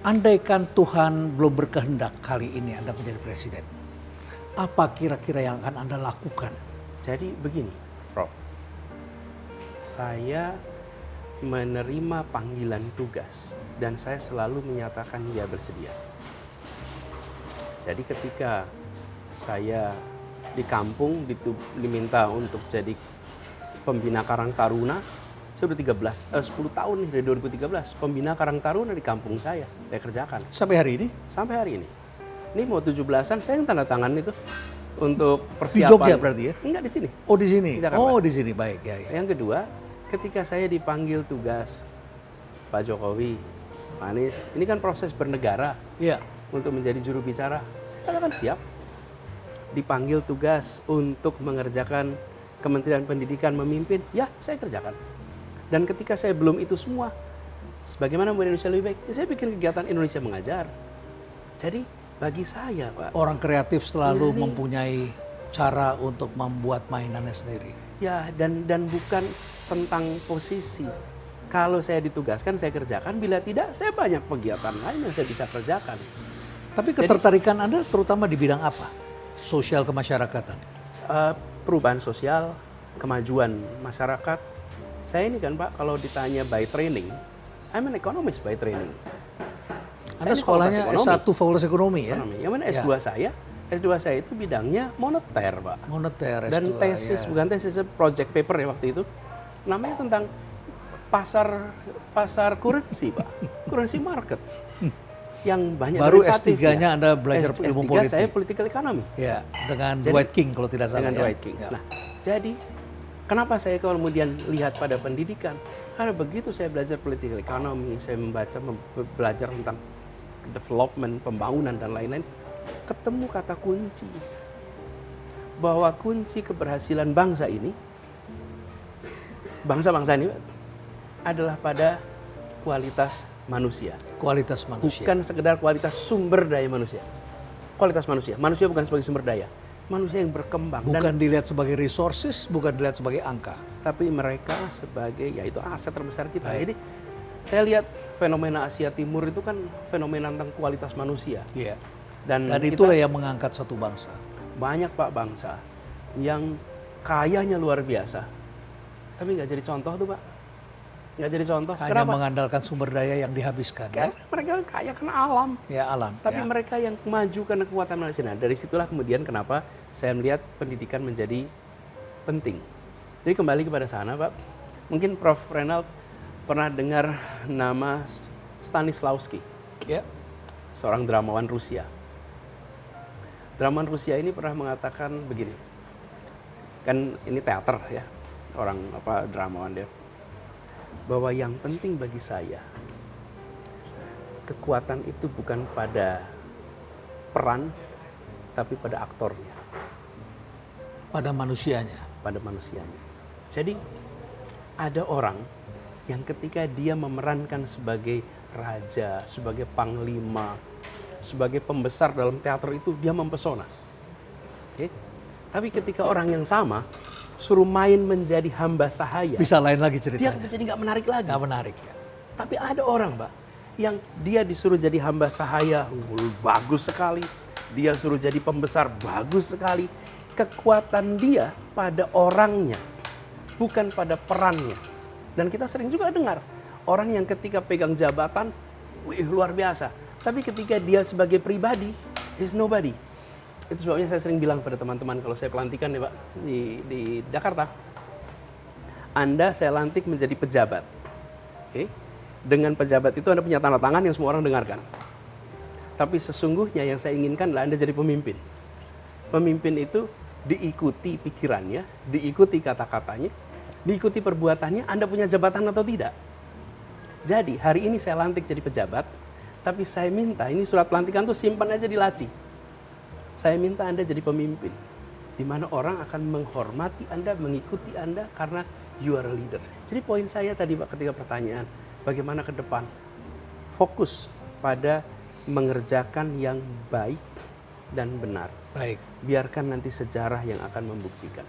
andaikan Tuhan belum berkehendak kali ini Anda menjadi presiden, apa kira-kira yang akan Anda lakukan? Jadi begini, Prof. Saya menerima panggilan tugas dan saya selalu menyatakan ya bersedia. Jadi ketika saya di kampung diminta untuk jadi pembina Karang Taruna, saya udah 10 tahun nih dari 2013 pembina Karang Taruna di kampung saya kerjakan. Sampai hari ini? Sampai hari ini. Ini mau 17-an saya yang tanda tangan itu untuk persiapan. Di Jogja berarti ya? Enggak, di sini. Oh di sini? Di Jakarta. Oh di sini, baik ya. Yang kedua, ketika saya dipanggil tugas Pak Jokowi, Pak Anies, ini kan proses bernegara untuk menjadi juru bicara. Saya katakan siap. Dipanggil tugas untuk mengerjakan Kementerian Pendidikan memimpin, ya saya kerjakan. Dan ketika saya belum itu semua, sebagaimana membuat Indonesia lebih baik, ya saya bikin kegiatan Indonesia Mengajar. Jadi bagi saya, Pak, orang kreatif selalu mempunyai cara untuk membuat mainannya sendiri. Ya, dan bukan tentang posisi. Kalau saya ditugaskan, saya kerjakan. Bila tidak, saya banyak kegiatan lain yang saya bisa kerjakan. Tapi ketertarikan Anda terutama di bidang apa? Sosial kemasyarakatan? Perubahan sosial, kemajuan masyarakat. Saya ini kan Pak, kalau ditanya by training, I'm an economist by training. Anda sekolahnya S1 Fakultas Ekonomi ya? Yang mana S2 saya? S2 saya itu bidangnya moneter, Pak. Moneter S2. Dan tesis, bukan tesis, project paper ya waktu itu. Namanya tentang pasar currency, Pak. Currency market. Yang banyak baru derivatifnya. S3-nya Anda belajar ilmu politik. S3 saya political economy. Ya, dengan Dwight King kalau tidak salah. Dengan Dwight King. Ya. Nah, jadi kenapa saya kemudian lihat pada pendidikan? Karena begitu saya belajar political economy, saya belajar tentang development, pembangunan dan lain-lain, ketemu kata kunci bahwa kunci keberhasilan bangsa ini adalah pada kualitas manusia. Kualitas manusia. Bukan sekedar kualitas sumber daya manusia. Kualitas manusia. Manusia bukan sebagai sumber daya. Manusia yang berkembang. Bukan dilihat sebagai resources, bukan dilihat sebagai angka. Tapi mereka sebagai, yaitu aset terbesar kita. Jadi saya lihat fenomena Asia Timur itu kan fenomena tentang kualitas manusia. Iya. Dan itulah yang mengangkat satu bangsa. Banyak Pak bangsa yang kayanya luar biasa. Tapi nggak jadi contoh tuh Pak. Nggak jadi contoh. Hanya kenapa? mengandalkan sumber daya yang dihabiskan. Ya? Mereka kaya karena alam. Ya alam. Tapi mereka yang maju karena kekuatan manusia. Nah dari situlah kemudian kenapa saya melihat pendidikan menjadi penting. Jadi kembali kepada sana Pak. Mungkin Prof. Renald pernah dengar nama Stanislavski. Ya. Seorang dramawan Rusia. Dramawan Rusia ini pernah mengatakan begini. Kan ini teater ya. Orang dramawan dia. Bahwa yang penting bagi saya, kekuatan itu bukan pada peran, tapi pada aktornya. Pada manusianya. Pada manusianya. Jadi ada orang yang ketika dia memerankan sebagai raja, sebagai panglima, sebagai pembesar dalam teater itu, dia mempesona. Oke? Tapi ketika orang yang sama suruh main menjadi hamba sahaya, bisa lain lagi ceritanya. Dia jadi nggak menarik lagi. Nggak menarik ya. Tapi ada orang, Pak, yang dia disuruh jadi hamba sahaya, bagus sekali. Dia suruh jadi pembesar, bagus sekali. Kekuatan dia pada orangnya, bukan pada perannya. Dan kita sering juga dengar orang yang ketika pegang jabatan, wih luar biasa. Tapi ketika dia sebagai pribadi, is nobody. Itu sebabnya saya sering bilang pada teman-teman kalau saya pelantikan ya Pak di Jakarta, Anda saya lantik menjadi pejabat. Oke? Dengan pejabat itu Anda punya tanda tangan yang semua orang dengarkan. Tapi sesungguhnya yang saya inginkan adalah Anda jadi pemimpin. Pemimpin itu diikuti pikirannya, diikuti kata-katanya, diikuti perbuatannya, Anda punya jabatan atau tidak. Jadi hari ini saya lantik jadi pejabat, tapi saya minta ini surat pelantikan tuh simpan aja di laci. Saya minta Anda jadi pemimpin, di mana orang akan menghormati Anda, mengikuti Anda karena you are a leader. Jadi poin saya tadi Pak ketika pertanyaan, bagaimana ke depan? Fokus pada mengerjakan yang baik dan benar. Baik. Biarkan nanti sejarah yang akan membuktikan.